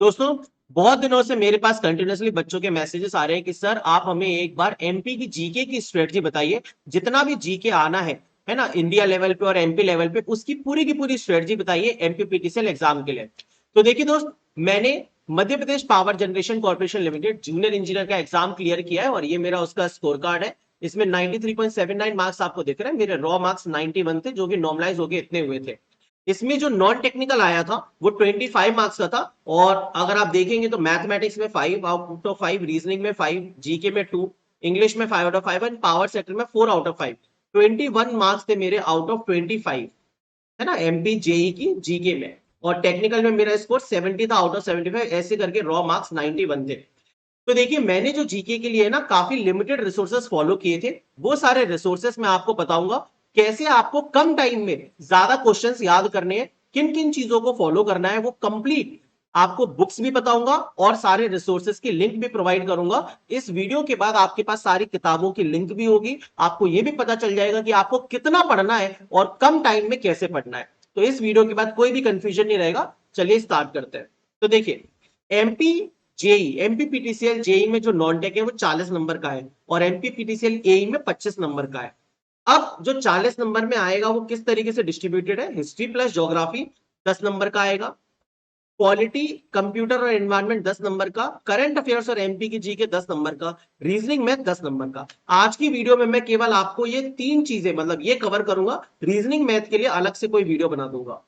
दोस्तों, बहुत दिनों से मेरे पास कंटिन्यूअसली बच्चों के मैसेजेस आ रहे हैं कि सर आप हमें एक बार एमपी की जीके की स्ट्रेटजी बताइए। जितना भी जीके आना है ना, इंडिया लेवल पे और एमपी लेवल पे, उसकी पूरी की पूरी स्ट्रेटजी बताइए एमपी पीटीसीएल एग्जाम के लिए। तो देखिए दोस्त, मैंने Madhya Pradesh power generation corporation limited junior engineer का एग्जाम क्लियर किया है और ये मेरा उसका स्कोर कार्ड है। इसमें 93.79 मार्क्स आपको दिख रहे हैं। मेरे रॉ मार्क्स 91 थे, जो कि नॉर्मलाइज होके इतने हुए थे। इसमें जो नॉन टेक्निकल आया था वो 25 मार्क्स का था। और अगर आप देखेंगे तो मैथमेटिक्स में 5 आउट ऑफ 5, रीजनिंग में 5, जीके में 2, इंग्लिश में 5 out of 5 and power sector में 4 आउट ऑफ 5। 21 मार्क्स थे मेरे आउट ऑफ 25, है ना, एमपी जेई की जीके में। और टेक्निकल में मेरा स्कोर 70 था आउट ऑफ 75, ऐसे करके रॉ मार्क्स 91 थे। तो देखिए, मैंने जो जीके के लिए ना काफी लिमिटेड रिसोर्सेस फॉलो किए थे। वो सारे रिसोर्सेस मैं आपको बताऊंगा कैसे आपको कम टाइम में ज्यादा क्वेश्चंस याद करने हैं, किन किन चीजों को फॉलो करना है, वो कंप्लीट आपको बुक्स भी बताऊंगा और सारे रिसोर्सेस की लिंक भी प्रोवाइड करूंगा। इस वीडियो के बाद आपके पास सारी किताबों की लिंक भी होगी। आपको यह भी पता चल जाएगा कि आपको कितना पढ़ना है और कम टाइम में कैसे पढ़ना है। तो इस वीडियो के बाद कोई भी कंफ्यूजन नहीं रहेगा। चलिए स्टार्ट करते हैं। तो देखिए, MP JE, MP PTCL JE में जो नॉन टेक है वो 40 नंबर का है और एमपी पीटीसीएल एई में 25 नंबर का है। अब जो 40 नंबर में आएगा वो किस तरीके से डिस्ट्रीब्यूटेड है? हिस्ट्री प्लस ज्योग्राफी 10 नंबर का आएगा, पॉलिटी, कंप्यूटर और एनवायरनमेंट 10 नंबर का, करंट अफेयर्स और एमपी की जी के 10 नंबर का, रीजनिंग मैथ 10 नंबर का। आज की वीडियो में मैं केवल आपको ये तीन चीजें मतलब ये कवर करूंगा। रीजनिंग मैथ के लिए अलग से कोई वीडियो बना दूंगा।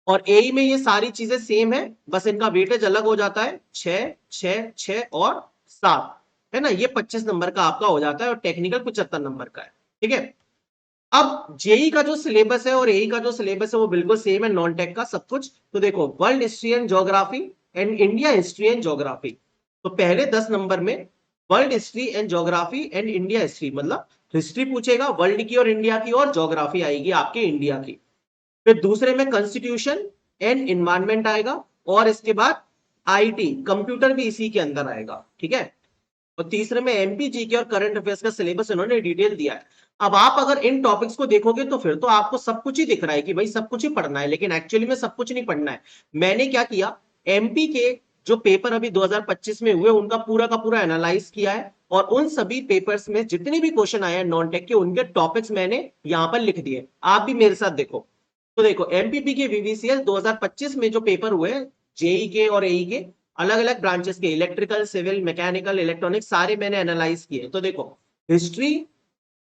और एई में ये सारी चीजें सेम है, बस इनका वेटेज अलग हो जाता है, 6 6 6 और 7, है ना। ये 25 नंबर का आपका हो जाता है और टेक्निकल 75 नंबर का है। ठीक है। अब जेई का जो सिलेबस है और एई का जो सिलेबस है वो बिल्कुल सेम है, नॉन टेक का सब कुछ। तो देखो, world history and geography and India history and geography. तो पहले 10 नंबर में world history and geography and India history, मतलब हिस्ट्री पूछेगा वर्ल्ड की और इंडिया की, और ज्योग्राफी आएगी आपके इंडिया की। फिर दूसरे में कॉन्स्टिट्यूशन एंड इन्वायरमेंट आएगा, और इसके बाद आईटी कंप्यूटर भी इसी के अंदर आएगा। ठीक है। और तीसरे में एमपी जीके और करंट अफेयर्स का सिलेबस इन्होंने डिटेल दिया है। अब आप अगर इन टॉपिक्स को देखोगे तो फिर तो आपको सब कुछ ही दिख रहा है कि भाई सब कुछ ही पढ़ना है, लेकिन एक्चुअली में सब कुछ नहीं पढ़ना है। मैंने क्या किया, एमपी के जो पेपर अभी 2025 में हुए उनका पूरा का पूरा एनालाइज किया है, और उन सभी पेपर्स में जितने भी क्वेश्चन आए हैं नॉन टेक के, उनके टॉपिक्स मैंने यहां पर लिख दिए। आप भी मेरे साथ देखो। तो देखो, एमपीपी के वीवीसीएल 2025 में जो पेपर हुए जेई के और एई के, अलग अलग ब्रांचेस के, इलेक्ट्रिकल, सिविल, मैकेनिकल, इलेक्ट्रॉनिक्स, सारे मैंने एनालाइज किए। तो देखो, हिस्ट्री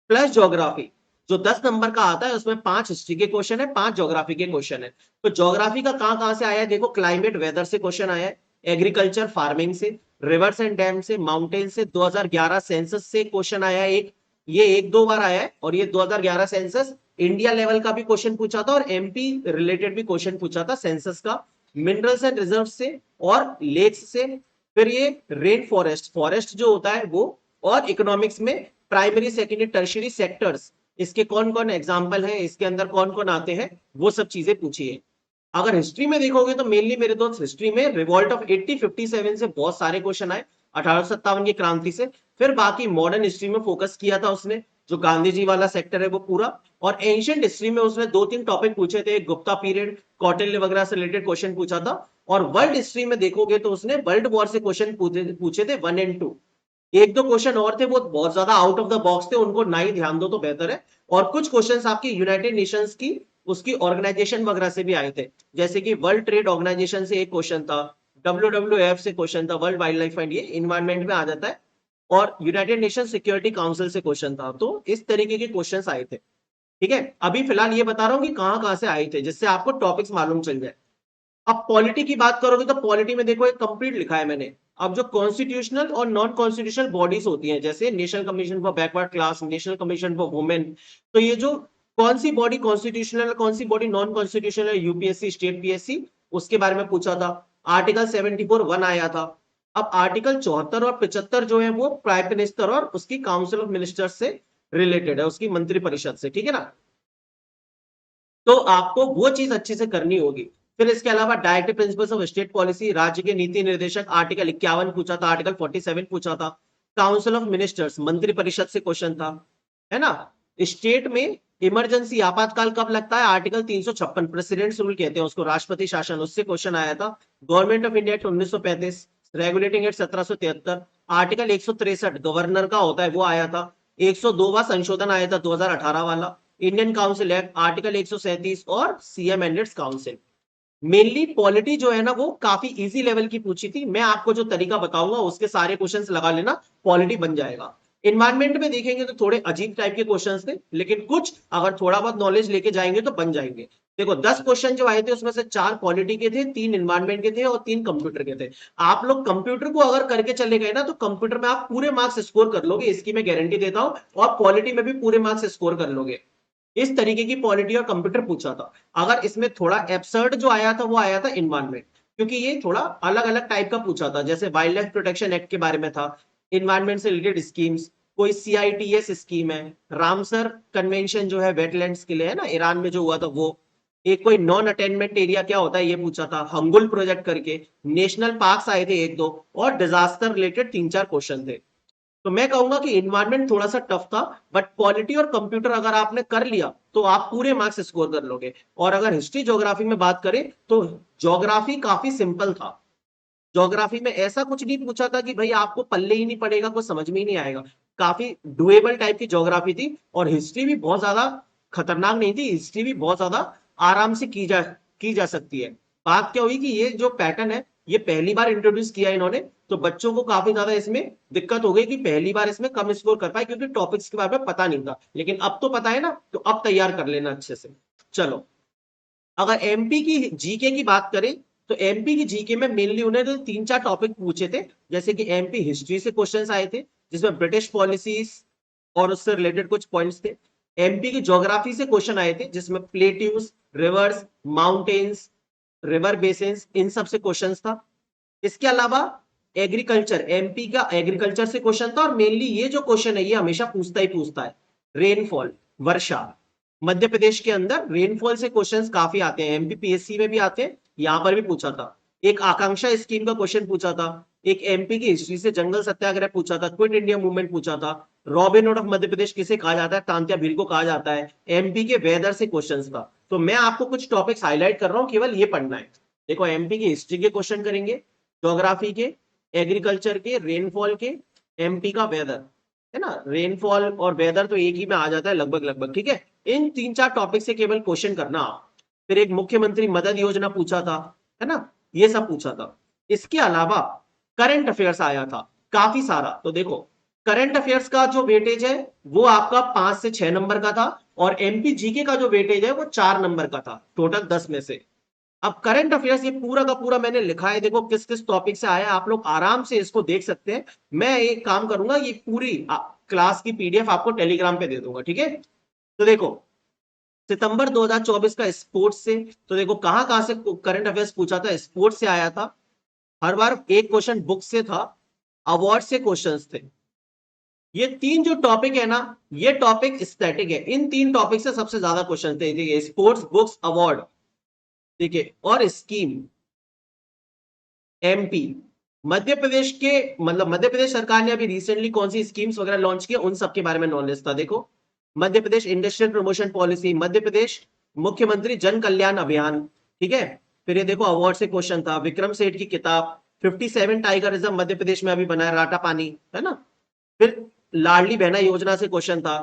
प्लस ज्योग्राफी जो 10 नंबर का आता है उसमें 5 हिस्ट्री के क्वेश्चन है, 5 ज्योग्राफी के क्वेश्चन है। तो ज्योग्राफी का कहां कहां से आया है? देखो, क्लाइमेट वेदर से क्वेश्चन आया है, एग्रीकल्चर फार्मिंग से, रिवर्स एंड डैम से, माउंटेन से, 2011 सेंसस से क्वेश्चन आया है एक, ये एक दो बार आया है। और ये 2011 सेंसस इंडिया लेवल का भी क्वेश्चन पूछा था और एमपी रिलेटेड भी क्वेश्चन पूछा था सेंसस का, मिनरल्स एंड रिजर्व से और लेक्स से। फिर ये रेन फॉरेस्ट, फॉरेस्ट जो होता है वो, और इकोनॉमिक्स में प्राइमरी सेकेंडरी टर्शियरी सेक्टर्स, इसके कौन कौन एग्जाम्पल है, इसके अंदर कौन कौन आते हैं, वो सब चीजें पूछी है। अगर हिस्ट्री में देखोगे तो मेनली मेरे दोस्त हिस्ट्री में रिवॉल्ट ऑफ 1857 से बहुत सारे क्वेश्चन आए, 1857 की क्रांति से। फिर बाकी मॉडर्न हिस्ट्री में फोकस किया था उसने, जो गांधी जी वाला सेक्टर है वो पूरा। और एंशिएंट हिस्ट्री में उसने दो तीन टॉपिक पूछे थे, गुप्ता पीरियड, कौटिल्य वगैरह से रिलेटेड क्वेश्चन पूछा था। और वर्ल्ड हिस्ट्री में देखोगे तो उसने वर्ल्ड वॉर से क्वेश्चन पूछे थे 1 एंड 2। एक दो क्वेश्चन और थे वो बहुत ज्यादा आउट ऑफ द बॉक्स थे, उनको ना ही ध्यान दो तो बेहतर है। और कुछ क्वेश्चंस आपकी यूनाइटेड नेशंस की उसकी ऑर्गेनाइजेशन वगैरह से भी आए थे, जैसे कि वर्ल्ड ट्रेड ऑर्गेनाइजेशन से एक क्वेश्चन था, डब्ल्यूडब्ल्यूएफ से क्वेश्चन था, वर्ल्ड वाइल्ड लाइफ फंड, ये इन्वायरमेंट में आ जाता है, और यूनाइटेड नेशन सिक्योरिटी काउंसिल से क्वेश्चन था। तो इस तरीके के क्वेश्चंस आए थे। ठीक है। अभी फिलहाल ये बता रहा हूं कि कहां कहां से आए थे, जिससे आपको टॉपिक्स मालूम चल जाए। अब पॉलिटी की बात करोगे तो पॉलिटी में देखो एक कंप्लीट लिखा है मैंने। अब जो कॉन्स्टिट्यूशनल और नॉन कॉन्स्टिट्यूशनल बॉडीज होती हैं, जैसे national commission for backward class, national commission for women, तो ये जो कौन सी बॉडी कॉन्स्टिट्यूशनल है, कौन सी बॉडी नॉन कॉन्स्टिट्यूशनल है, यूपीएससी, स्टेट पीएससी, उसके बारे में पूछा था। आर्टिकल 74(1) आया था। अब आर्टिकल 74 और 75 जो है वो प्राइम मिनिस्टर और उसकी काउंसिल ऑफ मिनिस्टर्स से रिलेटेड है, उसकी मंत्री परिषद से। ठीक है ना। तो आपको वो चीज अच्छे से करनी होगी। फिर इसके अलावा directive principles of state policy, राज्य के नीति निर्देशक, आर्टिकल 51 पूछा था, आर्टिकल 47 पूछा था। काउंसिल ऑफ मिनिस्टर्स, मंत्री परिषद से क्वेश्चन था, है ना। स्टेट में इमरजेंसी आपातकाल कब लगता है? आर्टिकल 356 प्रेसिडेंट्स रूल कहते हैं उसको, राष्ट्रपति शासन, उससे क्वेश्चन आया था। Government of India act 1935, regulating act 1773, article 163 governor का होता है वो आया था। 102वां संशोधन आया था 2018 वाला, इंडियन काउंसिल एक्ट आर्टिकल 137 और CM mandates council. Mainly polity जो है ना वो काफी इजी लेवल की पूछी थी। मैं आपको जो तरीका बताऊंगा उसके सारे क्वेश्चंस लगा लेना, पॉलिटी बन जाएगा। इन्वायरमेंट में देखेंगे तो थोड़े अजीब टाइप के क्वेश्चंस थे, लेकिन कुछ अगर थोड़ा बहुत नॉलेज लेके जाएंगे तो बन जाएंगे। देखो 10 क्वेश्चन जो आए थे उसमें से 4 पॉलिटी के थे, 3 इन्वायरमेंट के थे और 3 कंप्यूटर के थे। आप लोग कंप्यूटर को अगर करके चले गए ना तो कंप्यूटर में आप पूरे मार्क्स स्कोर कर लोगे, इसकी मैं गारंटी देता हूं, और पॉलिटी में भी पूरे मार्क्स स्कोर कर लोगे। इस तरीके की पॉलिटी और कंप्यूटर पूछा था। अगर इसमें थोड़ा एब्सर्ड जो आया था वो आया था इन्वायरमेंट, क्योंकि ये थोड़ा अलग अलग टाइप का पूछा था। जैसे वाइल्ड लाइफ प्रोटेक्शन एक्ट के बारे में था, इन्वायरमेंट से रिलेटेड स्कीम्स, कोई सीआईटीएस स्कीम है, रामसर कन्वेंशन जो है वेटलैंड्स के लिए है ना, ईरान में जो हुआ था वो, एक कोई नॉन अटेनमेंट एरिया क्या होता है ये पूछा था, हंगुल प्रोजेक्ट करके, नेशनल पार्क्स आए थे एक दो, और डिजास्टर रिलेटेड 3-4 क्वेश्चन थे। तो मैं कहूंगा कि इन्वायरमेंट थोड़ा सा टफ था, बट पॉलिटी और कंप्यूटर अगर आपने कर लिया तो आप पूरे मार्क्स स्कोर कर लोगे। और अगर हिस्ट्री ज्योग्राफी में बात करें तो ज्योग्राफी काफी सिंपल था। ज्योग्राफी में ऐसा कुछ नहीं पूछा था कि भाई आपको पल्ले ही नहीं पड़ेगा, कुछ समझ में ही नहीं आएगा। काफी डुएबल टाइप की ज्योग्राफी थी, और हिस्ट्री भी बहुत ज्यादा खतरनाक नहीं थी, हिस्ट्री भी बहुत ज्यादा आराम से की जा सकती है। बात क्या हुई कि ये जो पैटर्न है ये पहली बार इंट्रोड्यूस किया इन्होंने, तो बच्चों को काफी ज्यादा इसमें दिक्कत हो गई कि पहली बार इसमें कम स्कोर कर पाए, क्योंकि टॉपिक्स के बारे में पता नहीं था। लेकिन अब तो पता है ना, तो अब तैयार कर लेना अच्छे से। चलो, अगर एमपी की जीके की बात करें तो एमपी की जीके में मेनली उन्हें तो 3-4 टॉपिक पूछे थे। जैसे कि एमपी हिस्ट्री से क्वेश्चंस आए थे, जिसमें ब्रिटिश पॉलिसीज और उससे रिलेटेड कुछ पॉइंट्स थे। एमपी की ज्योग्राफी से क्वेश्चन आए थे, जिसमें plateaus, rivers, mountains, river basins, इन सब से क्वेश्चंस था। इसके अलावा एग्रीकल्चर, एमपी का एग्रीकल्चर से क्वेश्चन था, और मेनली ये जो क्वेश्चन है ये हमेशा पूछता ही पूछता है, रेनफॉल, वर्षा। मध्य प्रदेश के अंदर रेनफॉल से क्वेश्चंस काफी आते हैं, एमपीपीएससी में भी आते हैं, यहां पर भी पूछा था। एक आकांक्षा स्कीम का क्वेश्चन पूछा था, एक एमपी की हिस्ट्री से जंगल सत्याग्रह पूछा था, क्विट इंडिया मूवमेंट पूछा था, robin hood of Madhya Pradesh किसे कहा जाता है, तांत्या भील को कहा जाता है, एमपी के वेदर से क्वेश्चंस था। तो मैं आपको कुछ टॉपिक्स हाईलाइट कर रहा हूं, केवल ये पढ़ना है। देखो एमपी की हिस्ट्री के क्वेश्चन करेंगे, ज्योग्राफी के, एग्रीकल्चर के, रेनफॉल के, एमपी का वेदर, है ना, रेनफॉल और वेदर तो एक ही में आ जाता है लगभग लगभग, ठीक है। इन 3-4 टॉपिक से केवल क्वेश्चन करना आप। फिर एक मुख्यमंत्री मदद योजना पूछा था, है ना, ये सब पूछा था। इसके अलावा करंट अफेयर्स आया था काफी सारा। तो देखो करंट अफेयर्स का जो वेटेज है वो आपका 5 से 6 नंबर का था, और एमपी जीके का जो वेटेज है वो 4 नंबर का था, टोटल 10 में से। अब करंट अफेयर्स ये पूरा का पूरा मैंने लिखा है, देखो किस किस टॉपिक से आया, आप लोग आराम से इसको देख सकते हैं। मैं एक काम करूंगा, ये पूरी क्लास की पीडीएफ आपको टेलीग्राम पे दे दूंगा, ठीक है। तो देखो सितंबर 2024 का स्पोर्ट्स से, तो देखो कहां कहां से करंट अफेयर्स पूछा था, स्पोर्ट्स से आया था। हर बार एक क्वेश्चन बुक से था, अवार्ड से क्वेश्चंस थे। ये 3 जो टॉपिक है ना, ये टॉपिक स्टैटिक है, इन 3 टॉपिक से सबसे ज्यादा क्वेश्चन थे, देखिए स्पोर्ट्स, बुक्स, अवार्ड, ठीक है, और स्कीम। एमपी, मध्य प्रदेश के, मतलब मध्य प्रदेश सरकार ने अभी रिसेंटली कौन सी स्कीम्स वगैरह लॉन्च की उन सब के बारे में नॉलेज था। देखो Madhya Pradesh industrial promotion policy, Madhya Pradesh मुख्यमंत्री जन कल्याण अभियान, ठीक है। फिर ये देखो अवार्ड से क्वेश्चन था, विक्रम सेठ की किताब, 57 टाइगर रिजर्व मध्य प्रदेश में अभी बना है, राटा पानी, है ना। फिर लाडली बहना योजना से क्वेश्चन था,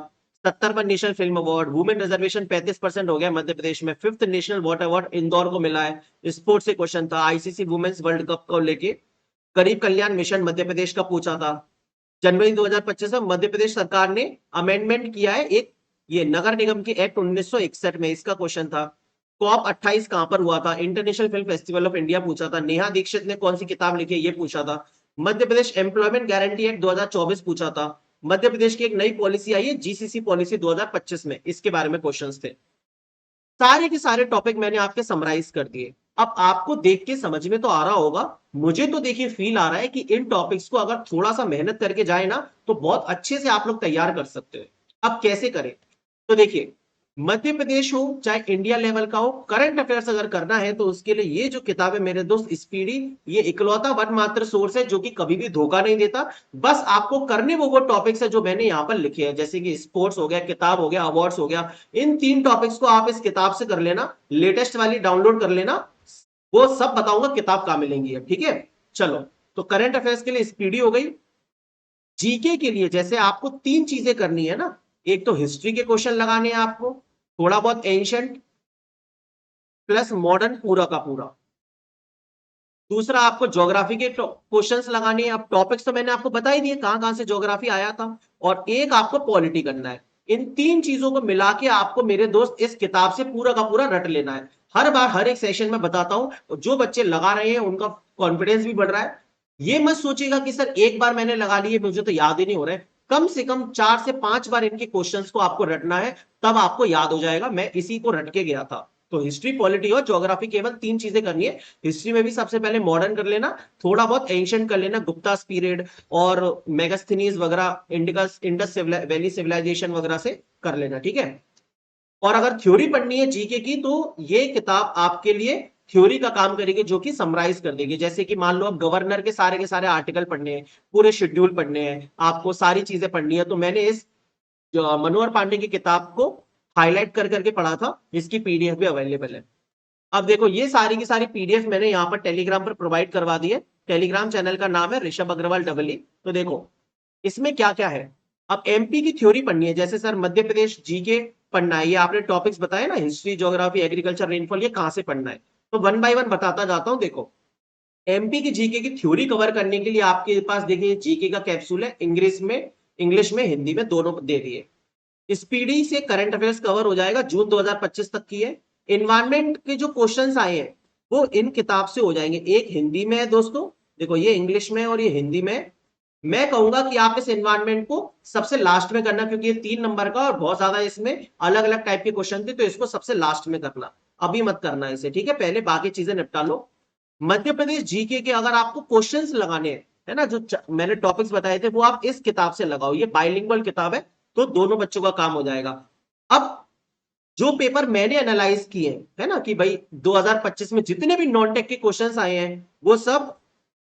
70 पर national film award, women reservation 35% हो गया मध्य प्रदेश में, 5th national water award Indore को मिला है। स्पोर्ट्स से क्वेश्चन था, आईसीसी वुमेन्स वर्ल्ड कप को लेके गरीब कल्याण मिशन मध्य प्रदेश का पूछा था। जनवरी 2025 में मध्य प्रदेश सरकार ने अमेंडमेंट किया है एक, ये नगर निगम के एक्ट 1961 में, इसका क्वेश्चन था। कॉप 28 कहां पर हुआ था, international film festival of India पूछा था। नेहा दीक्षित ने कौन सी किताब लिखी है ये पूछा था। Madhya Pradesh employment guarantee act 2024 पूछा था। मध्य प्रदेश की एक नई पॉलिसी आई है जीसीसी पॉलिसी 2025 में, इसके बारे में क्वेश्चंस थे। सारे के सारे टॉपिक मैंने आपके समराइज कर दिए। अब आपको देख के समझ में तो आ रहा होगा, मुझे तो देखिए फील आ रहा है कि इन टॉपिक्स को अगर थोड़ा सा मेहनत करके जाए ना तो बहुत अच्छे से आप लोग तैयार कर सकते हैं। अब कैसे करें, तो देखिए मध्य प्रदेश हो चाहे इंडिया लेवल का हो, करंट अफेयर्स अगर करना है तो उसके लिए ये जो किताब है मेरे दोस्त स्पीडी, ये इकलौता वन मात्र सोर्स है जो कि कभी भी धोखा नहीं देता। बस आपको करने वो टॉपिक्स है जो मैंने यहाँ पर लिखे हैं, जैसे कि स्पोर्ट्स हो गया, किताब हो गया, अवार्ड्स हो गया। इन 3 टॉपिक्स को आप इस किताब से कर लेना, लेटेस्ट वाली डाउनलोड कर लेना। वो सब बताऊंगा किताब कहां मिलेंगी है, ठीक है। चलो, तो करंट अफेयर्स के लिए स्पीडी हो गई। जीके के लिए जैसे आपको 3 चीजें करनी है ना, एक तो हिस्ट्री के क्वेश्चन लगाने हैं आपको, थोड़ा बहुत एंशंट प्लस मॉडर्न पूरा का पूरा। दूसरा आपको ज्योग्राफी के क्वेश्चंस लगाने हैं। अब टॉपिक्स तो मैंने आपको बता ही दिए कहां कहां से ज्योग्राफी आया था। और एक आपको पॉलिटी करना है। इन 3 चीजों को मिला के आपको मेरे दोस्त इस किताब से पूरा का पूरा रट लेना है। हर बार हर एक सेशन में बताता हूं, जो बच्चे लगा रहे हैं उनका कॉन्फिडेंस भी बढ़ रहा है। ये मत सोचिएगा कि सर एक बार मैंने लगा लिए मुझे तो याद ही नहीं हो रहा है। कम से कम 4 से 5 बार इनके क्वेश्चंस को आपको रटना है, तब आपको याद हो जाएगा। मैं इसी को रट के गया था। तो हिस्ट्री, पॉलिटी और ज्योग्राफी, केवल 3 चीजें करनी है। हिस्ट्री में भी सबसे पहले मॉडर्न कर लेना, थोड़ा बहुत एंशिएंट कर लेना, गुप्तास पीरियड और मेगास्थनीज वगैरह, इंडस वैली सिविलाइजेशन वगैरह से कर लेना, ठीक है। और अगर थ्योरी पढ़नी है जीके की तो ये किताब आपके लिए थ्योरी का काम करेगी, जो कि समराइज कर देगी। जैसे कि मान लो अब गवर्नर के सारे आर्टिकल पढ़ने हैं, पूरे शेड्यूल पढ़ने हैं, आपको सारी चीजें पढ़नी है, तो मैंने इस जो मनोहर पांडे की किताब को हाईलाइट कर करके पढ़ा था। इसकी पीडीएफ भी अवेलेबल है। अब देखो, ये सारी की सारी पीडीएफ मैंने यहाँ पर टेलीग्राम पर प्रोवाइड करवा दी है। टेलीग्राम चैनल का नाम है ऋषभ अग्रवाल डबल ई। तो देखो इसमें क्या क्या है। अब एमपी की थ्योरी पढ़नी है, जैसे सर मध्य प्रदेश जीके पढ़ना है, ये आपने टॉपिक्स बताए ना, हिस्ट्री, ज्योग्राफी, एग्रीकल्चर, रेनफॉल, ये कहां से पढ़ना है। तो वन बाय वन बताता जाता हूं। देखो, एमपी की जीके की थ्योरी कवर करने के लिए आपके पास देखिए जीके का कैप्सूल है, इंग्लिश में हिंदी में दोनों दे दिए। स्पीडी से करंट अफेयर्स कवर हो जाएगा, जून 2025 तक की है। इन्वायरमेंट के जो क्वेश्चंस आए हैं वो इन किताब से हो जाएंगे। एक हिंदी में है दोस्तों, देखो ये इंग्लिश में और ये हिंदी में। मैं कहूंगा कि आप इस एनवायरमेंट को सबसे लास्ट में करना, क्योंकि ये 3 नंबर का और बहुत ज्यादा इसमें अलग अलग टाइप के क्वेश्चन थे, तो इसको सबसे लास्ट में करना, अभी मत करना इसे, ठीक है। पहले बाकी चीजें निपटा लो। मध्य प्रदेश जीके के अगर आपको क्वेश्चंस लगाने हैं, है ना, जो मैंने टॉपिक्स बताए थे वो आप इस किताब से लगाओ। ये बाइलिंगुअल किताब है, तो दोनों बच्चों का काम हो जाएगा। अब जो पेपर मैंने एनालाइज किए, है ना, कि भाई 2025 में जितने भी नॉन टेक के क्वेश्चंस आए हैं वो सब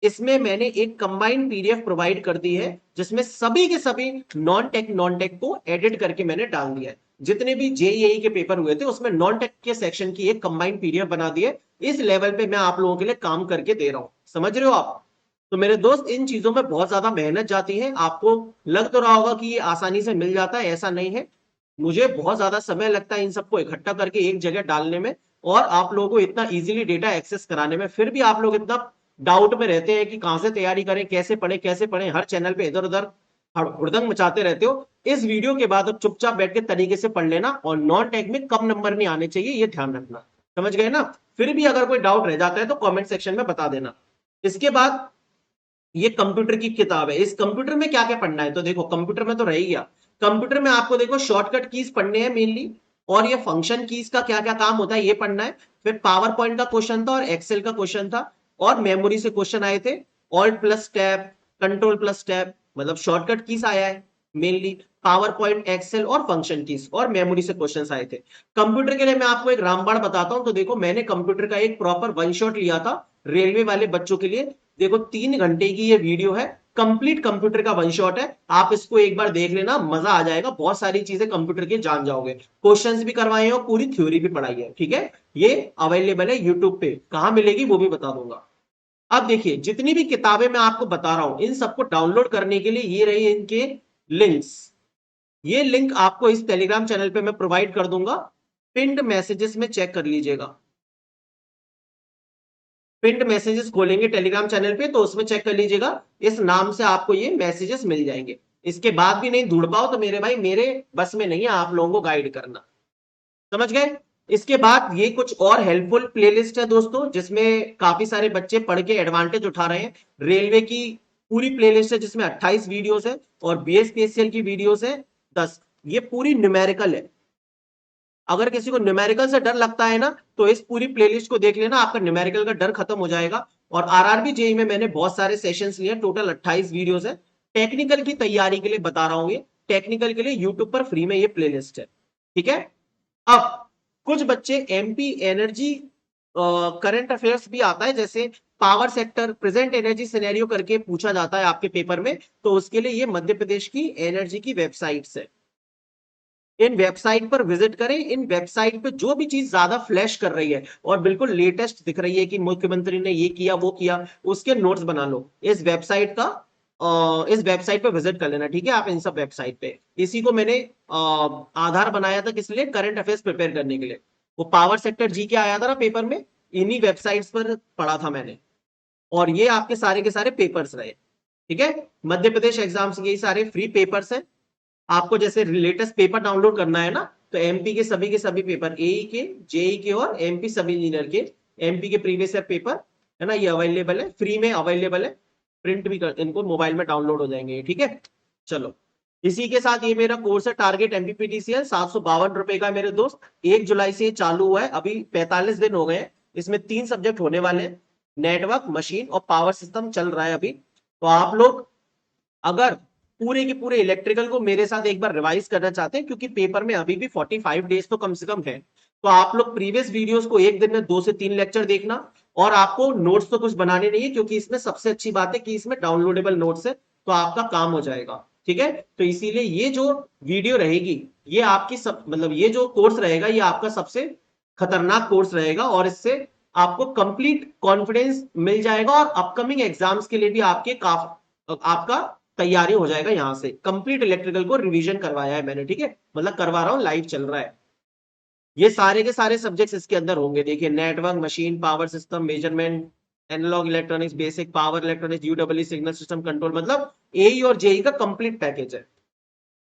इसमें मैंने एक कंबाइंड पीडीएफ प्रोवाइड कर दी है, जिसमें सभी के सभी नॉन टेक को एडिट करके मैंने डाल दिया है। जितने भी जेईई के पेपर हुए थे उसमें नॉन टेक के सेक्शन की एक कंबाइंड पीडीएफ बना दी है। इस लेवल पे मैं आप लोगों के लिए काम करके दे रहा हूं, समझ रहे हो आप। तो मेरे दोस्त, इन चीजों में बहुत ज्यादा मेहनत जाती है। आपको लग तो रहा होगा कि ये आसानी से मिल जाता है, ऐसा नहीं है। मुझे बहुत ज्यादा समय लगता है इन सबको इकट्ठा करके एक जगह डालने में, और आप लोगों को इतना इजीली डेटा एक्सेस कराने में। फिर भी आप लोग इतना डाउट में रहते हैं कि कहां से तैयारी करें, कैसे पढ़ें, हर चैनल पे इधर उधर हुड़दंग मचाते रहते हो। इस वीडियो के बाद अब चुपचाप बैठ के तरीके से पढ़ लेना, और नॉन टेक में कम नंबर नहीं आने चाहिए, ये ध्यान रखना। समझ गए ना। फिर भी अगर कोई डाउट रह जाता है तो कमेंट सेक्शन में बता देना। इसके बाद ये कंप्यूटर की किताब है। इस कंप्यूटर में क्या क्या पढ़ना है, तो देखो कंप्यूटर में तो रह ही गया। कंप्यूटर में आपको देखो शॉर्टकट कीज पढ़ने हैं मेनली, और ये फंक्शन कीज का क्या क्या काम होता है ये पढ़ना है। फिर पावर पॉइंट का क्वेश्चन था और एक्सेल का क्वेश्चन था, और मेमोरी से क्वेश्चन आए थे। Alt plus tab, control plus tab, मतलब शॉर्टकट कीज आया है मेनली। पावर पॉइंट, एक्सेल और फंक्शन कीज और मेमोरी से क्वेश्चंस आए थे। कंप्यूटर के लिए मैं आपको एक रामबाण बताता हूं। तो देखो मैंने कंप्यूटर का एक प्रॉपर वन शॉट लिया था रेलवे वाले बच्चों के लिए। देखो 3 घंटे की ये वीडियो है, कंप्लीट कंप्यूटर का वन शॉट है। आप इसको एक बार देख लेना, मजा आ जाएगा। बहुत सारी चीजें कंप्यूटर की जान जाओगे, क्वेश्चंस भी करवाए हैं और पूरी थ्योरी भी पढ़ाई है, ठीक है। ये अवेलेबल है यूट्यूब पे, कहां मिलेगी वो भी बता दूंगा। अब देखिए, जितनी भी किताबें मैं आपको बता रहा हूं इन सबको डाउनलोड करने के लिए ये रही इनके लिंक्स। ये लिंक आपको इस टेलीग्राम चैनल पे मैं प्रोवाइड कर दूंगा। पिंड मैसेजेस में चेक कर लीजिएगा। पिंड मैसेजेस खोलेंगे टेलीग्राम चैनल पे तो उसमें चेक कर लीजिएगा, इस नाम से आपको ये मैसेजेस मिल जाएंगे। इसके बाद भी नहीं ढूंढ पाओ तो मेरे भाई, मेरे बस में नहीं है आप लोगों को गाइड करना, समझ गए। इसके बाद ये कुछ और हेल्पफुल प्लेलिस्ट है दोस्तों, जिसमें काफी सारे बच्चे पढ़ के एडवांटेज उठा रहे हैं। रेलवे की पूरी प्लेलिस्ट है जिसमें 28 वीडियोस है, और बीएसपीएससीएल की वीडियोस है 10। ये पूरी न्यूमेरिकल है। अगर किसी को न्यूमेरिकल से डर लगता है ना, तो इस पूरी प्लेलिस्ट को देख लेना, आपका न्यूमेरिकल का डर खत्म हो जाएगा। और आरआरबी जेई में मैंने बहुत सारे सेशंस लिए, टोटल 28 वीडियोस है। टेक्निकल की तैयारी के लिए बता रहा हूं, ये टेक्निकल के लिए यूट्यूब पर फ्री में ये प्लेलिस्ट है, ठीक है। अब कुछ बच्चे एमपी एनर्जी करंट अफेयर्स भी आता है, जैसे power sector present energy scenario करके पूछा जाता है आपके पेपर में, तो उसके लिए ये मध्य प्रदेश की एनर्जी की वेबसाइट्स है। इन वेबसाइट पर विजिट करें, इन वेबसाइट पे जो भी चीज ज्यादा फ्लैश कर रही है और बिल्कुल लेटेस्ट दिख रही है कि मुख्यमंत्री ने ये किया वो किया, उसके नोट्स बना लो। इस वेबसाइट पे विजिट कर लेना, ठीक है। आप इन सब वेबसाइट पे, इसी को मैंने आधार बनाया था किस लिए, करंट अफेयर्स प्रिपेयर करने के लिए। वो पावर सेक्टर जी के आया था ना पेपर में, इन्हीं वेबसाइट्स पर पढ़ा था मैंने। और ये आपके सारे के सारे पेपर्स रहे, ठीक है। मध्य प्रदेश एग्जाम्स यही सारे फ्री पेपर्स हैं। आपको जैसे लेटेस्ट पेपर डाउनलोड करना है ना, तो एमपी के सभी पेपर, एई के, जेई के और एमपी सब इंजीनियर के एमपी के प्रीवियस ईयर पेपर, है ना, ये अवेलेबल है, फ्री में अवेलेबल है। प्रिंट भी कर, इनको मोबाइल में डाउनलोड हो जाएंगे, ठीक है। चलो, इसी के साथ ये मेरा कोर्स है टारगेट एमपीपीटीसीएल, 752 रुपए का है मेरे दोस्त। 1 जुलाई से ये चालू हुआ है, अभी 45 दिन हो गए हैं। इसमें 3 सब्जेक्ट होने वाले हैं, नेटवर्क, मशीन और पावर सिस्टम चल रहा है अभी। तो आप लोग अगर पूरे के पूरे इलेक्ट्रिकल को मेरे साथ एक बार रिवाइज करना चाहते हैं, क्योंकि पेपर में अभी भी 45 डेज तो कम से कम है, तो आप लोग प्रीवियस वीडियोस को एक दिन में 2 से 3 लेक्चर देखना। और आपको नोट्स तो कुछ बनाने नहीं है, क्योंकि इसमें सबसे अच्छी बात है कि इसमें डाउनलोडेबल नोट्स है, तो आपका काम हो जाएगा, ठीक है। तो इसीलिए ये जो वीडियो रहेगी, ये आपकी सब मतलब ये जो कोर्स रहेगा, ये आपका सबसे खतरनाक कोर्स रहेगा, और इससे आपको कंप्लीट कॉन्फिडेंस मिल जाएगा, और अपकमिंग एग्जाम्स के लिए भी आपका तैयारी हो जाएगा। यहां से कंप्लीट इलेक्ट्रिकल को रिवीजन करवाया है मैंने, ठीक है, मतलब करवा रहा हूं, लाइव चल रहा है। ये सारे के सारे सब्जेक्ट्स इसके अंदर होंगे, देखिए, network, machine, power system, measurement, analog electronics, basic power electronics, U W signal system control, मतलब एई और जेई का कंप्लीट पैकेज है।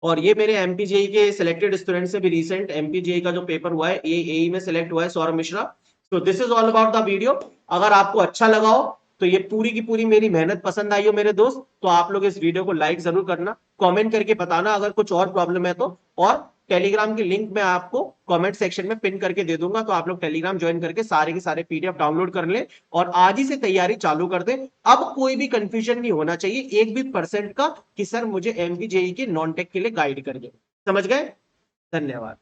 और ये मेरे एमपीजेई के सिलेक्टेड स्टूडेंट से भी रिसेंट एमपीजेई का जो पेपर हुआ है, ये एई में सिलेक्ट हुआ है, सौरभ मिश्रा। तो this is all about the video. अगर आपको अच्छा लगा हो, तो ये पूरी की पूरी मेरी मेहनत पसंद आई हो मेरे दोस्त, तो आप लोग इस वीडियो को लाइक जरूर करना, कमेंट करके बताना अगर कुछ और प्रॉब्लम है तो। और टेलीग्राम की लिंक मैं आपको कमेंट सेक्शन में पिन करके दे दूंगा, तो आप लोग टेलीग्राम ज्वाइन करके सारे के सारे पीडीएफ डाउनलोड कर लें और आज ही से तैयारी चालू कर दें। अब कोई भी कंफ्यूजन नहीं होना चाहिए एक भी परसेंट का कि सर मुझे एमपीजेई के नॉन टेक के लिए गाइड करिए। समझ गए? धन्यवाद।